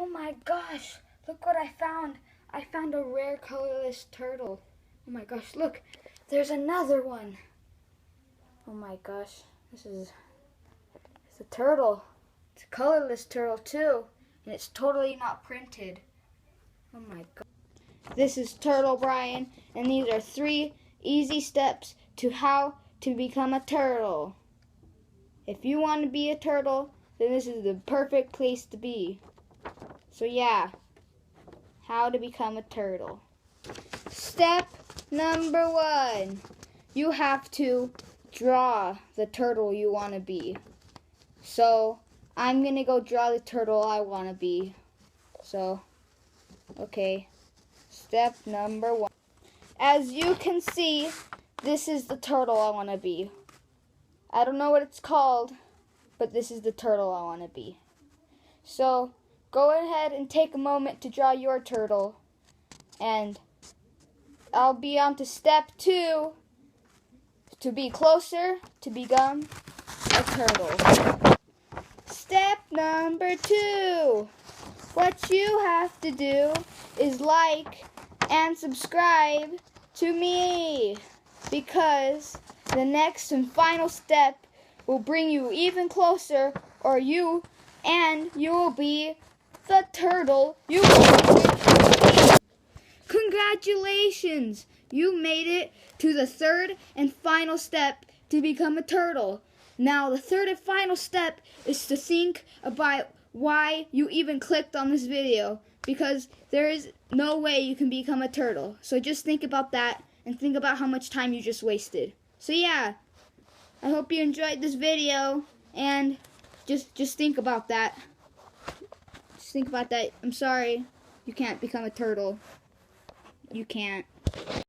Oh my gosh, look what I found. I found a rare colorless turtle. Oh my gosh, look, there's another one. Oh my gosh, it's a turtle. It's a colorless turtle too, and it's totally not printed. Oh my god. This is Turtle Brian, and these are 3 easy steps to how to become a turtle. If you want to be a turtle, then this is the perfect place to be. So yeah, how to become a turtle. Step number 1, you have to draw the turtle you want to be. So I'm going to go draw the turtle I want to be. So, okay, step number 1. As you can see, this is the turtle I want to be. I don't know what it's called, but this is the turtle I want to be. So, go ahead and take a moment to draw your turtle, and I'll be on to step 2, to be closer to become a turtle. Step number 2. What you have to do is like and subscribe to me, because the next and final step will bring you even closer, or you will be the turtle you want to be. Congratulations! You made it to the 3rd and final step to become a turtle. Now the 3rd and final step is to think about why you even clicked on this video, because there is no way you can become a turtle. So just think about that, and think about how much time you just wasted. So yeah, I hope you enjoyed this video, and just think about that. Just think about that. I'm sorry you can't become a turtle. You can't.